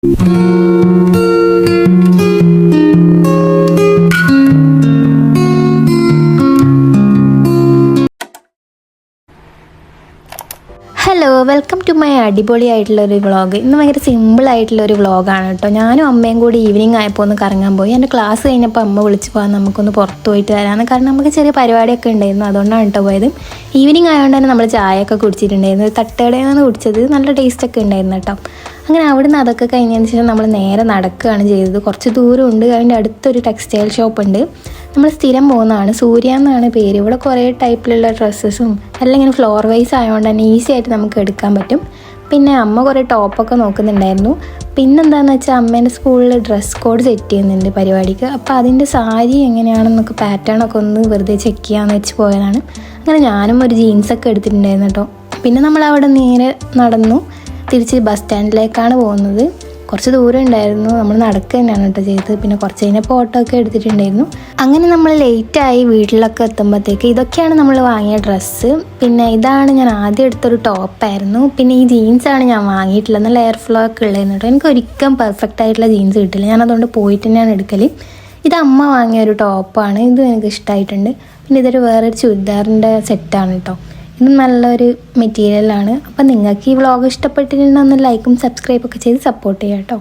Hello, welcome to my അടിപൊളിയായിട്ടുള്ളൊരു vlog. ഇന്ന് ഭയങ്കര സിമ്പിളായിട്ടുള്ളൊരു വ്ളോഗാണ് കേട്ടോ. ഞാനും അമ്മയും കൂടി ഈവനിങ് ആയപ്പോൾ ഒന്ന് കറങ്ങാൻ പോയി. എൻ്റെ ക്ലാസ് കഴിഞ്ഞപ്പോൾ അമ്മ വിളിച്ച് പോകാൻ നമുക്കൊന്ന് പുറത്ത് പോയിട്ട് വരാമെന്ന്. കാരണം നമുക്ക് ചെറിയ പരിപാടിയൊക്കെ ഉണ്ടായിരുന്നു, അതുകൊണ്ടാണ് കേട്ടോ പോയത്. ഈവനിങ് ആയതുകൊണ്ട് തന്നെ നമ്മൾ ചായയൊക്കെ കുടിച്ചിട്ടുണ്ടായിരുന്നു. തട്ടുകടയിൽ നിന്നാണ് കുടിച്ചത്, നല്ല ടേസ്റ്റൊക്കെ ഉണ്ടായിരുന്നു കേട്ടോ. അങ്ങനെ അവിടുന്ന് അതൊക്കെ കഴിഞ്ഞതിന് ശേഷം നമ്മൾ നേരെ നടക്കുകയാണ് ചെയ്തത്. കുറച്ച് ദൂരമുണ്ട്, അതിൻ്റെ അടുത്തൊരു ടെക്സ്റ്റൈൽ ഷോപ്പ് ഉണ്ട്. നമ്മൾ സ്ഥിരം പോകുന്നതാണ്, സൂര്യ എന്നാണ് പേര്. ഇവിടെ കുറേ ടൈപ്പിലുള്ള ഡ്രസ്സസും എല്ലാം ഇങ്ങനെ ഫ്ലോർ വൈസ് ആയതുകൊണ്ട് തന്നെ ഈസി ആയിട്ട് നമുക്ക് എടുക്കാൻ പറ്റും. പിന്നെ അമ്മ കുറേ ടോപ്പൊക്കെ നോക്കുന്നുണ്ടായിരുന്നു. പിന്നെന്താണെന്ന് വെച്ചാൽ അമ്മേൻ്റെ സ്കൂളിൽ ഡ്രസ് കോഡ് സെറ്റ് ചെയ്യുന്നുണ്ട് പരിപാടിക്ക്. അപ്പോൾ അതിൻ്റെ സാരി എങ്ങനെയാണെന്നൊക്കെ പാറ്റേണൊക്കെ ഒന്ന് വെറുതെ ചെക്ക് ചെയ്യാമെന്ന് വെച്ച് പോയതാണ്. അങ്ങനെ ഞാനും ഒരു ജീൻസൊക്കെ എടുത്തിട്ടുണ്ടായിരുന്നു കേട്ടോ. പിന്നെ നമ്മളവിടെ നേരെ നടന്നു തിരിച്ച് ബസ് സ്റ്റാൻഡിലേക്കാണ് പോകുന്നത്. കുറച്ച് ദൂരം ഉണ്ടായിരുന്നു, നമ്മൾ നടക്കുക തന്നെയാണ് കേട്ടോ ചെയ്തത്. പിന്നെ കുറച്ച് കഴിഞ്ഞപ്പോൾ ഓട്ടോ ഒക്കെ എടുത്തിട്ടുണ്ടായിരുന്നു. അങ്ങനെ നമ്മൾ ലേറ്റായി വീട്ടിലൊക്കെ എത്തുമ്പോഴത്തേക്ക് ഇതൊക്കെയാണ് നമ്മൾ വാങ്ങിയ ഡ്രസ്സ്. പിന്നെ ഇതാണ് ഞാൻ ആദ്യം എടുത്തൊരു ടോപ്പായിരുന്നു. പിന്നെ ഈ ജീൻസാണ് ഞാൻ വാങ്ങിയിട്ടുള്ളത്, നല്ല എയർ ഫ്ലോ ഒക്കെ ഉള്ളതായിരുന്നു കേട്ടോ. എനിക്ക് ഒരിക്കലും പെർഫെക്റ്റ് ആയിട്ടുള്ള ജീൻസ് കിട്ടില്ല, ഞാനതുകൊണ്ട് പോയിട്ട് തന്നെയാണ് എടുക്കൽ. ഇത് അമ്മ വാങ്ങിയ ഒരു ടോപ്പാണ്, ഇതും എനിക്ക് ഇഷ്ടമായിട്ടുണ്ട്. പിന്നെ ഇതൊരു വേറൊരു ചുരിദാറിൻ്റെ സെറ്റാണ് കേട്ടോ. ഇത് നല്ലൊരു മെറ്റീരിയലാണ്. അപ്പം നിങ്ങൾക്ക് ഈ വ്ളോഗ് ഇഷ്ടപ്പെട്ടിട്ടുണ്ടെങ്കിൽ ഒന്ന് ലൈക്കും സബ്സ്ക്രൈബൊക്കെ ചെയ്ത് സപ്പോർട്ട് ചെയ്യാം കേട്ടോ.